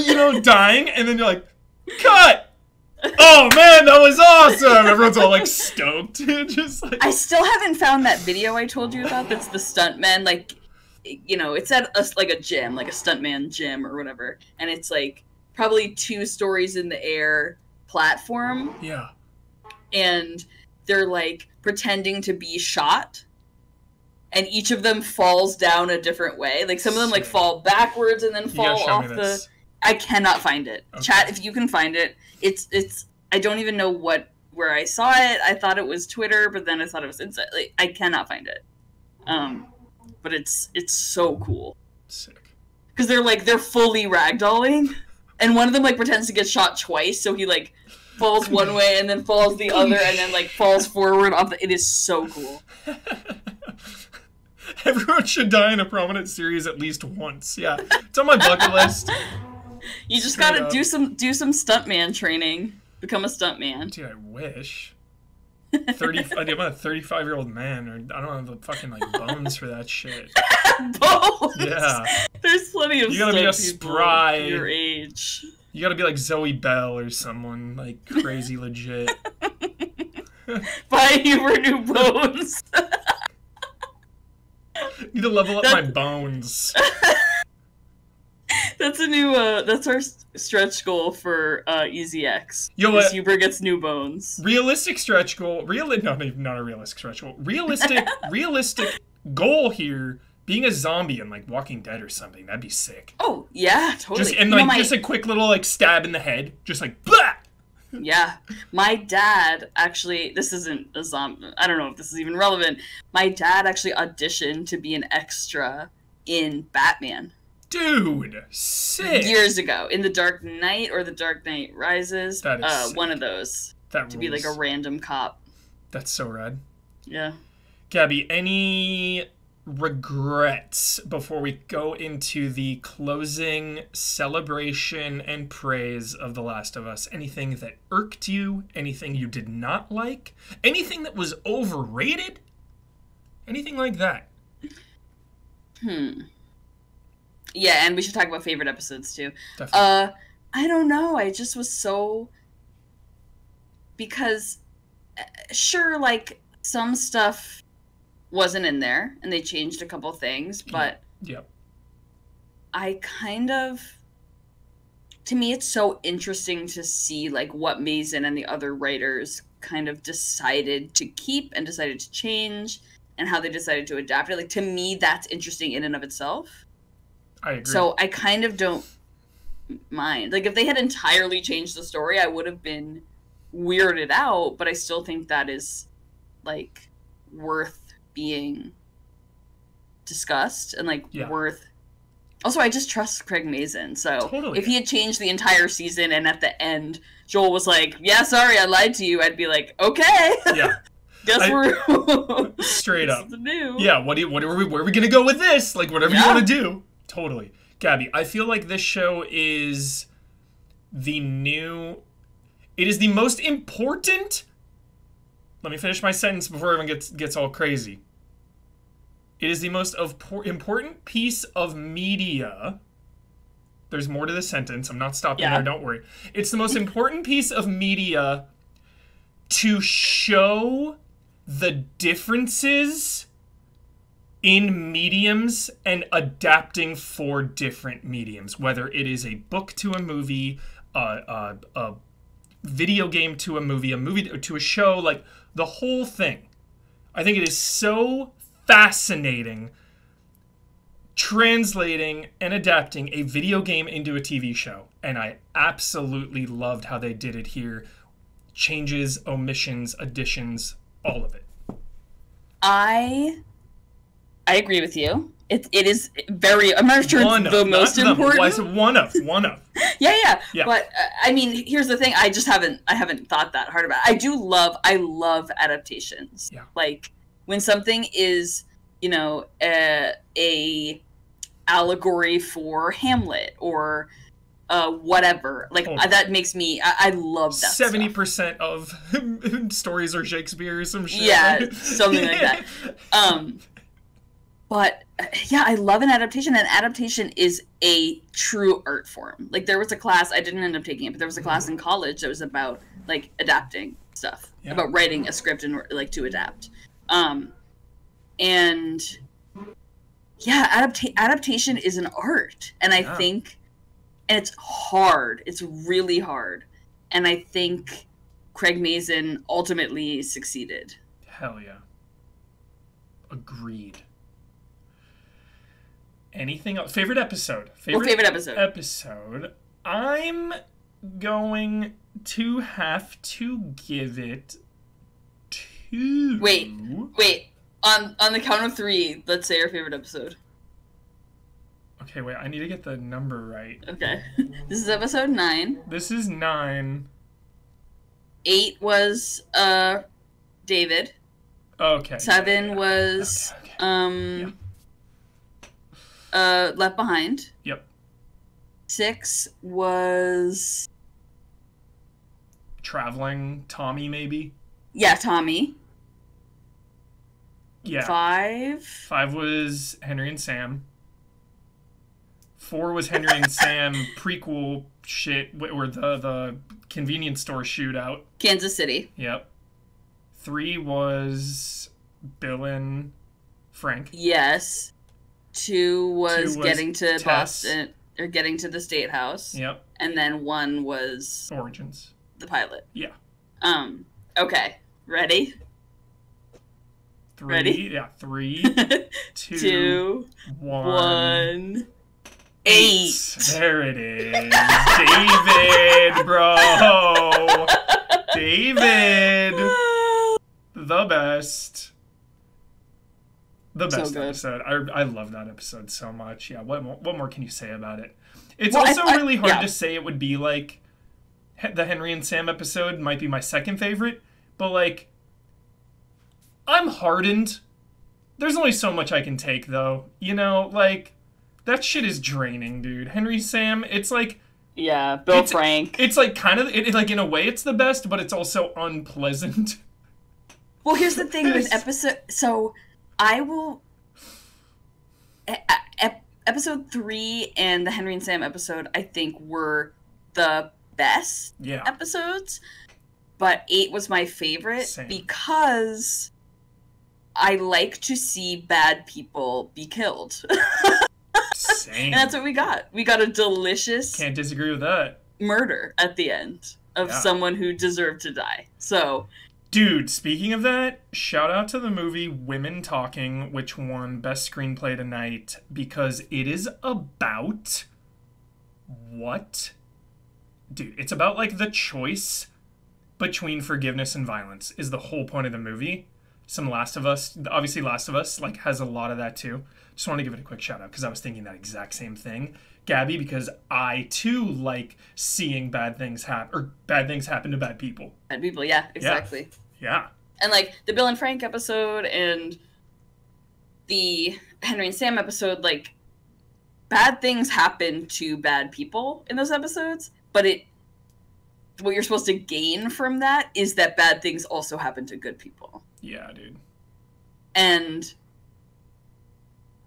you know, dying. And then you're like, cut. Oh man, that was awesome. Everyone's all like stoked. Just like, I still haven't found that video I told you about. That's the stuntman. Like, you know, it's at a gym, like a stuntman gym or whatever. And it's like, probably 2 stories in the air platform. Yeah. And they're like pretending to be shot. And each of them falls down a different way. Like some of them like fall backwards and then fall off the... I cannot find it. Okay. Chat, if you can find it. It's I don't even know where I saw it. I thought it was Twitter, but then I thought it was Insta. Like, I cannot find it. But it's so cool. Sick. Because they're fully ragdolling. And one of them, like, pretends to get shot twice, so he, like, falls one way and then falls the other and then, like, falls forward off the... It is so cool. Everyone should die in a prominent series at least once. Yeah. It's on my bucket list. You just gotta do some stuntman training. Become a stuntman. Dude, I wish. I'm a 35-year-old man, or I don't have the fucking, like, bones for that shit. Bones? Yeah. There's plenty of you gotta be a spry your age. You gotta be like Zoe Bell or someone like crazy legit. Buy you for new bones. Need to level up my bones. That's a new that's our stretch goal for Easy X. Yo, Huber gets new bones. Realistic stretch goal. Not a realistic stretch goal. Realistic goal here being a zombie in like Walking Dead or something, that'd be sick. Oh yeah, totally. Just, and like just a quick little like stab in the head, just like blah. Yeah, my dad actually. This isn't a zombie. I don't know if this is even relevant. My dad actually auditioned to be an extra in Batman. Dude, sick. Years ago, in The Dark Knight or The Dark Knight Rises. That is sick. One of those. That to rules. be like a random cop. That's so rad. Yeah. Gabby, any regrets before we go into the closing celebration and praise of The Last of Us? Anything that irked you? Anything you did not like? Anything that was overrated? Anything like that? Yeah, and we should talk about favorite episodes too. Definitely. I don't know. I just was so... Because, sure, like, some stuff wasn't in there, and they changed a couple things, but... Yep. I kind of... To me, it's so interesting to see, like, what Mason and the other writers kind of decided to keep and decided to change, and how they decided to adapt it. Like, to me, that's interesting in and of itself. I agree. So I kind of don't mind. Like, if they had entirely changed the story, I would have been weirded out, but I still think that is, like, worth being discussed and, like, worth... Also, I just trust Craig Mazin, so if he had changed the entire season and at the end Joel was like, yeah, sorry, I lied to you, I'd be like, okay. Yeah. Guess we're... Straight up. New. Yeah, where are we gonna go with this? Like, whatever you want to do. Totally. Gabby, I feel like this show is the most important... Let me finish my sentence before everyone gets all crazy. It is the most important piece of media. There's more to the sentence. I'm not stopping there, don't worry. It's the most important piece of media to show the differences in mediums and adapting for different mediums, whether it is a book to a movie, a video game to a movie to a show, like the whole thing. I think it is so fascinating translating and adapting a video game into a TV show, and I absolutely loved how they did it here. Changes, omissions, additions, all of it. I agree with you. It is very... I'm not sure it's the most important. Why is it one of? Yeah. But I mean, here's the thing. I haven't thought that hard about it. I love adaptations. Yeah. Like when something is, a allegory for Hamlet or whatever. Like that makes me... I love that 70% of stories are Shakespeare or some shit. Yeah, right? Something like that. But yeah, I love an adaptation, and adaptation is a true art form. Like there was a class, I didn't end up taking it, but there was a class in college that was about like adapting stuff, about writing a script and like to adapt. And yeah, adaptation is an art, and I think, and it's hard. It's really hard, and I think Craig Mazin ultimately succeeded. Hell yeah. Agreed. Anything else? Favorite episode? Favorite episode. I'm going to have to give it to... Wait. On the count of 3, let's say our favorite episode. Okay, wait. I need to get the number right. Okay. This is episode 9. This is 9. 8 was, David. Okay. 7 was, Left Behind. Yep. 6 was... Traveling Tommy, maybe? Yeah, Tommy. Yeah. 5 was Henry and Sam. 4 was Henry and Sam prequel shit, or the convenience store shootout. Kansas City. Yep. 3 was Bill and Frank. Yes. 2 was getting to Tess. Boston, or getting to the State House. Yep. And then 1 was... Origins. The pilot. Yeah. Okay. Ready? Ready? Yeah, 3, 2, 2, 1. 8. There it is. David, bro. David. The best. The best episode. I love that episode so much. Yeah, what more can you say about it? It's also really hard to say it would be like the Henry and Sam episode might be my second favorite, but like I'm hardened. There's only so much I can take though. You know, like that shit is draining, dude. Henry Sam, it's like Bill Frank. It's like kind of like in a way it's the best, but it's also unpleasant. Well, here's the thing with episode. So I will. Episode 3 and the Henry and Sam episode, I think, were the best episodes. But 8 was my favorite because I like to see bad people be killed. Same. And that's what we got. We got a delicious... Can't disagree with that. ...murder at the end of someone who deserved to die. So... Dude, speaking of that, shout out to the movie Women Talking, which won Best Screenplay tonight, because it is about... What? Dude, it's about, like, the choice between forgiveness and violence is the whole point of the movie. Some Last of Us, obviously Last of Us, like, has a lot of that, too. Just want to give it a quick shout out, because I was thinking that exact same thing. Gabby, because I, too, like seeing bad things happen, or bad things happen to bad people. Bad people, yeah, exactly. Yeah. And, like, the Bill and Frank episode and the Henry and Sam episode, like, bad things happen to bad people in those episodes, but what you're supposed to gain from that is that bad things also happen to good people. Yeah, dude. And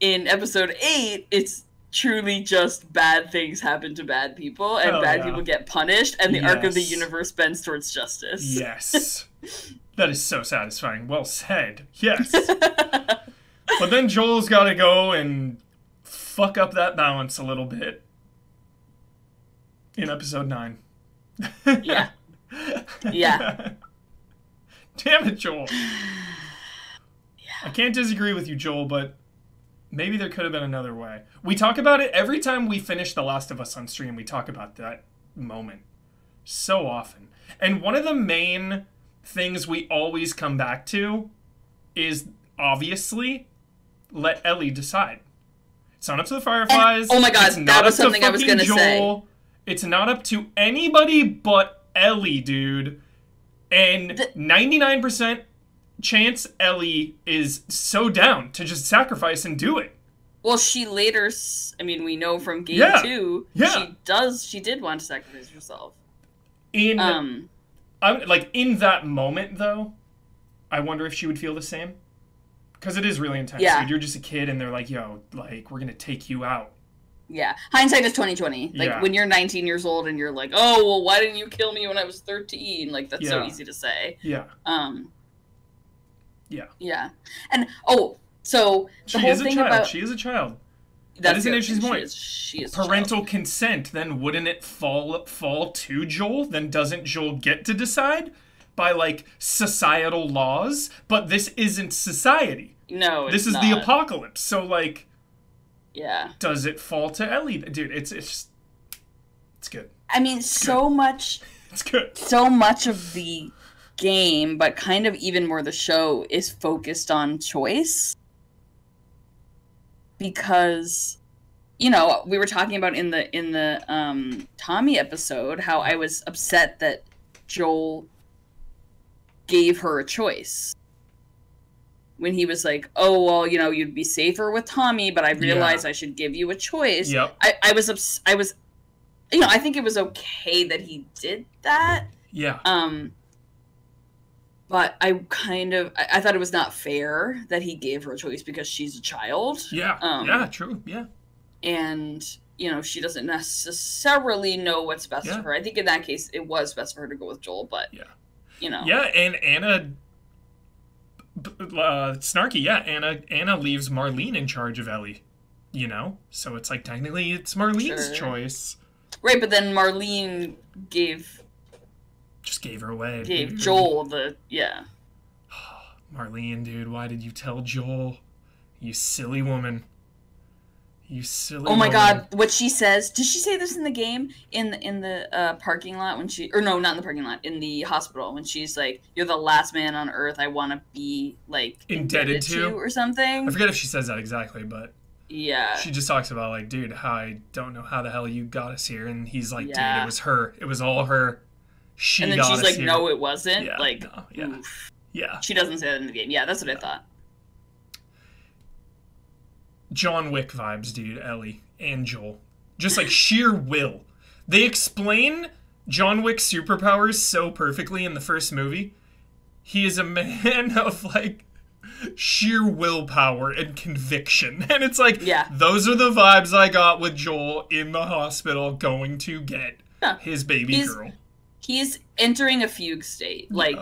in episode 8, it's truly just bad things happen to bad people, and bad people get punished, and the arc of the universe bends towards justice. Yes. That is so satisfying. Well said. Yes. But then Joel's got to go and fuck up that balance a little bit in episode 9. Yeah. Yeah. Damn it, Joel. Yeah. I can't disagree with you, Joel, but maybe there could have been another way. We talk about it every time we finish The Last of Us on stream. We talk about that moment so often. And one of the main things we always come back to is obviously let Ellie decide. It's not up to the Fireflies. And, oh my god, that was something I was going to say. It's not up to anybody but Ellie, dude. And 99% chance Ellie is so down to just sacrifice and do it. Well, she later, I mean, we know from game 2, she did want to sacrifice herself. Like, in that moment, though, I wonder if she would feel the same. Because it is really intense. Yeah. Dude, you're just a kid, and they're like, yo, like, we're going to take you out. Yeah. Hindsight is 20/20. Like, when you're 19 years old and you're like, oh, well, why didn't you kill me when I was 13? Like, that's so easy to say. Yeah. Yeah. Yeah. And, so the whole thing about... She is a child. That is an interesting point. She is parental consent, then wouldn't it fall to Joel? Then doesn't Joel get to decide by, like, societal laws? But this isn't society. No, this is not. The apocalypse. So, like, yeah, does it fall to Ellie? Dude, it's good. I mean, much. It's good. So much of the game, but kind of even more the show, is focused on choice. Because, you know, we were talking about in the Tommy episode how I was upset that Joel gave her a choice when he was like, oh, well, you know, you'd be safer with Tommy, but I realized I should give you a choice. Yep. I was, you know, I think it was okay that he did that. Yeah. But I thought it was not fair that he gave her a choice because she's a child. Yeah. Yeah, true. Yeah. And, you know, she doesn't necessarily know what's best for her. I think in that case, it was best for her to go with Joel, but, you know. Yeah, and Anna, snarky, Anna leaves Marlene in charge of Ellie, you know? So it's like, technically, it's Marlene's choice. Right, but then Marlene gave her away. Gave Joel the, Marlene, dude, why did you tell Joel? You silly woman. You silly woman. Oh my god, what she says. Did she say this in the game? In the parking lot when she... Or no, not in the parking lot. In the hospital when she's like, you're the last man on Earth I want to be, like, indebted to or something? I forget if she says that exactly, but... Yeah. She just talks about, like, dude, I don't know how the hell you got us here. And he's like, dude, it was her. It was all her. She got us here. And then she's like, no, it wasn't. Yeah, like, no, yeah. Oof. Yeah. She doesn't say that in the game. Yeah, that's what I thought. John Wick vibes, dude. Ellie and Joel. Just, like, sheer will. They explain John Wick's superpowers so perfectly in the first movie. He is a man of, like... sheer willpower and conviction. And it's like, those are the vibes I got with Joel in the hospital going to get his baby girl. He's entering a fugue state. Like,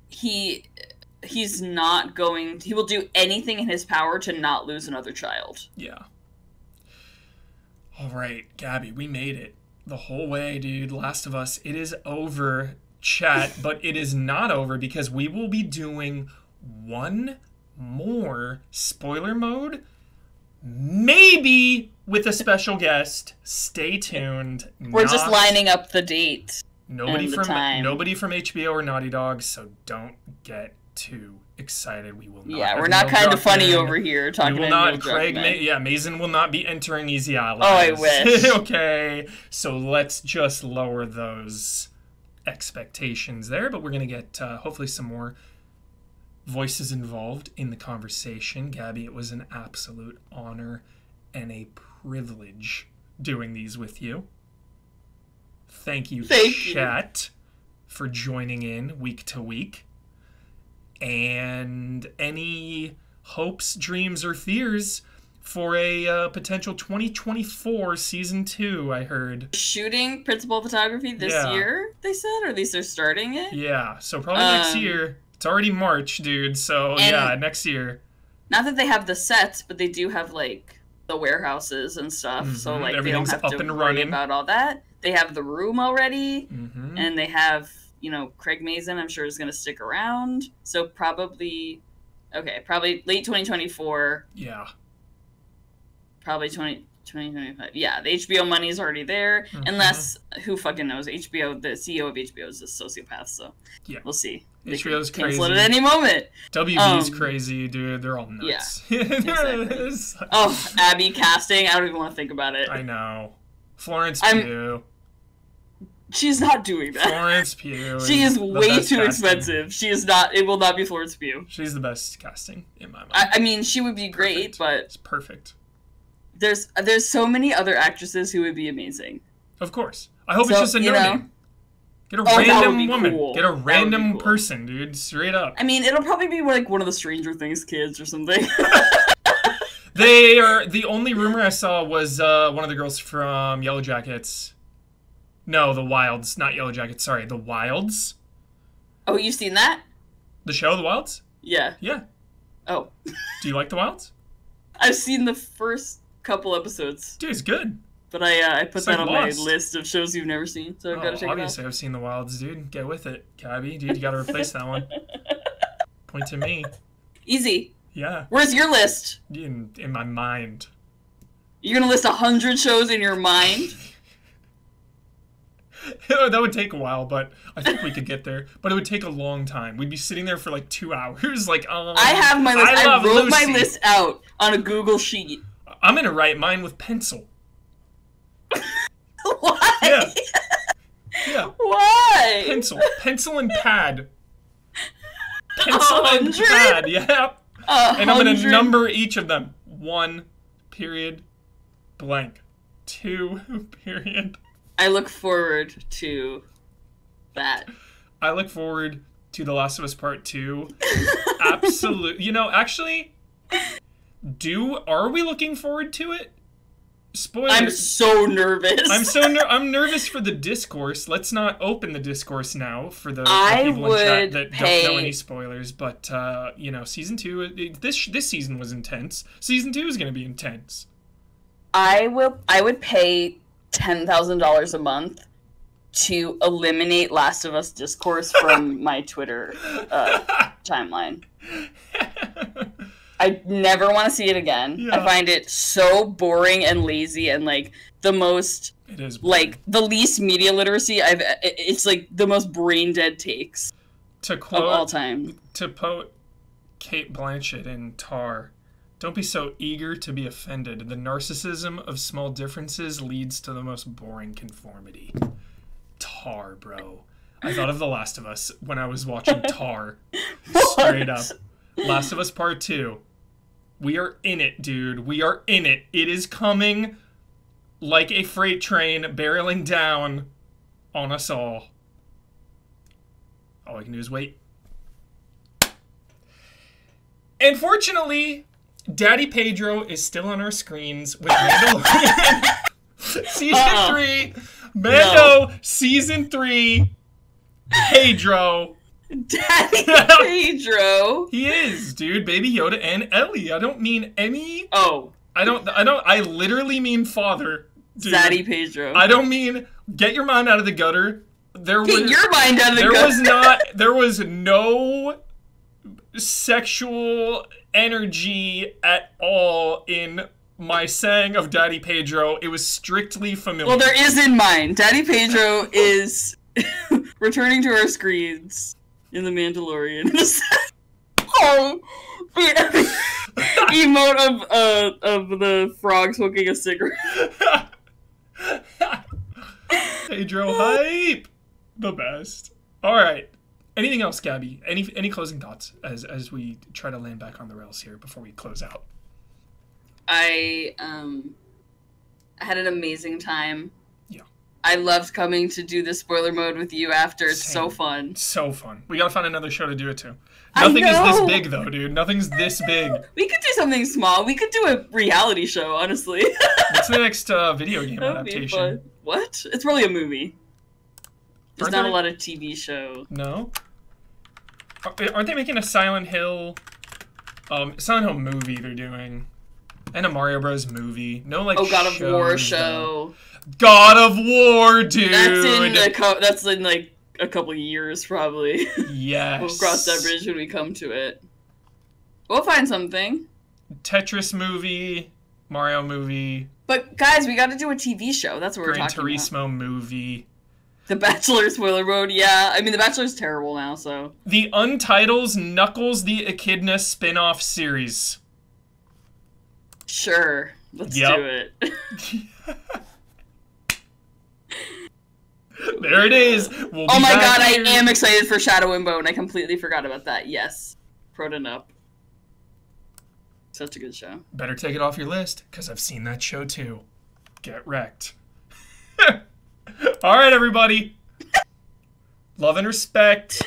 he's not going... He will do anything in his power to not lose another child. Yeah. All right, Gabby, we made it. The whole way, dude. Last of Us, it is over, chat. But it is not over because we will be doing... one more spoiler mode, maybe with a special guest. Stay tuned. We're just lining up the date. Nobody from HBO or Naughty Dog, so don't get too excited. We will not. Yeah, we're not kind of funny over here talking. We will not. Craig, Mason will not be entering Easy Allies. Oh, I wish. Okay, so let's just lower those expectations there. But we're gonna get hopefully some more voices involved in the conversation. Gabby, it was an absolute honor and a privilege doing these with you. Thank you, chat, for joining in week to week. And any hopes, dreams, or fears for a potential 2024 season 2, I heard. Shooting principal photography this year, they said? Or at least they're starting it? Yeah, so probably next year. It's already March, dude, so yeah, next year. Not that they have the sets, but they do have, like, the warehouses and stuff, so, like, they don't have to worry about all that. They have the room already, and they have, you know, Craig Mazin, I'm sure, is going to stick around. So probably late 2024. Yeah. Probably 2025. Yeah, the HBO money is already there, unless, who fucking knows, HBO, the CEO of HBO is a sociopath, so we'll see. HBO's crazy. Cancel it at any moment. WB's crazy, dude. They're all nuts. Yeah, exactly. Oh, Abby casting. I don't even want to think about it. I know. Florence Pugh. She's not doing that. Florence Pugh. She is way too expensive. She is not. It will not be Florence Pugh. She's the best casting in my mind. I mean, she would be great, but it's perfect. There's so many other actresses who would be amazing. Of course. I hope it's just a no-name. Get a random woman. Cool. Get a random person, dude. Straight up. I mean, it'll probably be like one of the Stranger Things kids or something. They are... The only rumor I saw was one of the girls from Yellow Jackets. No, The Wilds. Not Yellow Jackets. Sorry, The Wilds. Oh, you've seen that? The show, The Wilds? Yeah. Yeah. Oh. Do you like The Wilds? I've seen the first couple episodes. Dude, it's good. But I put that on my list of shows you've never seen, so I've got to check it out. Obviously, I've seen The Wilds, dude. Get with it, Gabby. Dude, you got to replace that one. Point to me. Easy. Yeah. Where's your list? In my mind. You're going to list 100 shows in your mind? That would take a while, but I think we could get there. But it would take a long time. We'd be sitting there for like 2 hours. Like, I have my list. I wrote my list out on a Google sheet. I'm going to write mine with pencil. Why? Yeah. Yeah. Why? Pencil and pad. Pencil and pad. Yeah. And I'm going to number each of them. 1, period, blank. 2, period. I look forward to that. I look forward to The Last of Us Part 2. Absolutely. You know, actually, are we looking forward to it? Spoilers. I'm so nervous. I'm nervous for the discourse. Let's not open the discourse now for the people in chat that don't know any spoilers. But you know, season 2. This season was intense. Season 2 is going to be intense. I would pay $10,000 a month to eliminate Last of Us discourse from my Twitter timeline. I never want to see it again. Yeah. I find it so boring and lazy and like the most, it is like the least media literacy it's like the most brain dead takes to quote, of all time. To quote Kate Blanchett in Tar, don't be so eager to be offended. The narcissism of small differences leads to the most boring conformity. Tar, bro. I thought of The Last of Us when I was watching Tar. Straight up. Last of Us Part 2. We are in it, dude. We are in it. It is coming like a freight train barreling down on us all. All I can do is wait. Unfortunately, Daddy Pedro is still on our screens with Mandalorian Season 3. Mando Season 3. Pedro. Daddy Pedro. He is, dude. Baby Yoda and Ellie. I don't mean any. Oh. I literally mean father. Dude. Daddy Pedro. I don't mean get your mind out of the gutter. Get your mind out of the gutter. There was no sexual energy at all in my saying of Daddy Pedro. It was strictly familiar. Well, there is in mine. Daddy Pedro is returning to our screens in The Mandalorian. Oh, emote of the frog smoking a cigarette. Pedro hype, the best. All right. Anything else, Gabby? Any closing thoughts as we try to land back on the rails here before we close out? I had an amazing time. Yeah. I loved coming to do the spoiler mode with you after. It's so fun. So fun. We gotta find another show to do it to. Nothing is this big, though, dude. Nothing's this big. We could do something small. We could do a reality show, honestly. What's the next video game adaptation? What? It's probably a movie. There's not a lot of TV show. No? Aren't they making a Silent Hill movie they're doing? And a Mario Bros. Movie. No, like, God of War show. God of War, dude! That's in like, a couple of years, probably. Yes. We'll cross that bridge when we come to it. We'll find something. Tetris movie, Mario movie. But, guys, we gotta do a TV show. That's what we're talking about. Gran Turismo movie. The Bachelor spoiler mode, yeah. I mean, The Bachelor's terrible now, so. The Untitles Knuckles the Echidna spin-off series. Sure. Let's do it. There it is. Oh my god, I am excited for Shadow and Bone. I completely forgot about that. Yes. Proton up. Such a good show. Better take it off your list, because I've seen that show too. Get wrecked. Alright, everybody. Love and respect.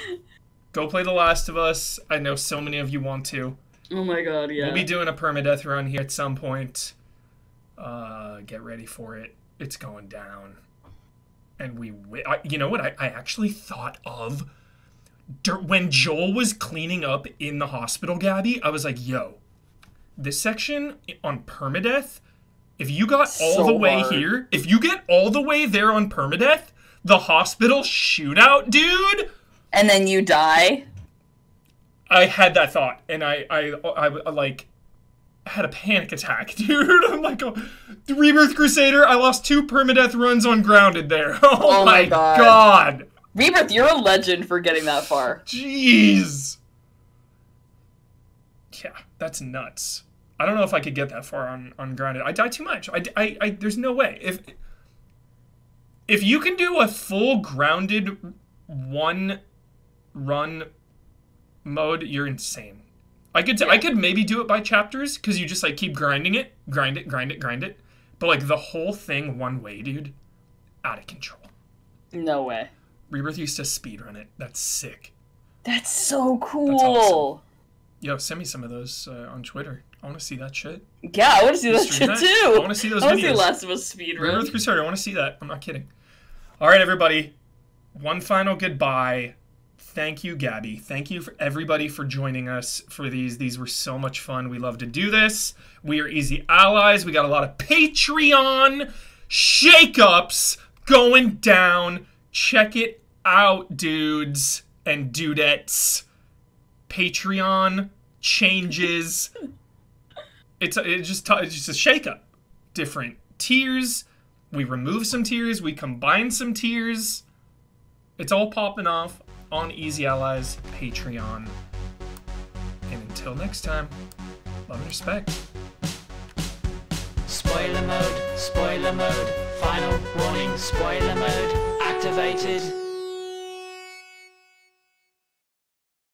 Go play The Last of Us. I know so many of you want to. Oh my god, yeah. We'll be doing a permadeath run here at some point. Get ready for it. It's going down. And you know what I actually thought of? When Joel was cleaning up in the hospital, Gabby, I was like, yo, this section on permadeath, if you got all the way here, if you get all the way there on permadeath, the hospital shootout, dude. And then you die? I had that thought, and I like had a panic attack, dude. I'm like, oh, the Rebirth Crusader, I lost 2 permadeath runs on Grounded there. Oh my god. Rebirth, you're a legend for getting that far. Jeez. Yeah, that's nuts. I don't know if I could get that far on Grounded. I die too much. I there's no way. If you can do a full Grounded 1 run mode, you're insane. I could maybe do it by chapters, because you just like keep grinding it. Grind it. But like the whole thing one way, dude. Out of control. No way. Rebirth used to speedrun it. That's sick. That's so cool. That's awesome. Yo, send me some of those on Twitter. I want to see that shit. Yeah, I want to see that shit too. I want to see those videos. I want to see Last of Us speedrun. Rebirth Crusader, I want to see that. I'm not kidding. All right, everybody. One final goodbye. Thank you, Gabby. Thank you for everybody for joining us for these. These were so much fun. We love to do this. We are easy allies. We got a lot of Patreon shakeups going down. Check it out, dudes and dudettes. Patreon changes. It's just a shakeup. Different tiers. We remove some tiers. We combine some tiers. It's all popping off on Easy Allies Patreon. And until next time, love and respect. Spoiler mode, final warning, spoiler mode activated.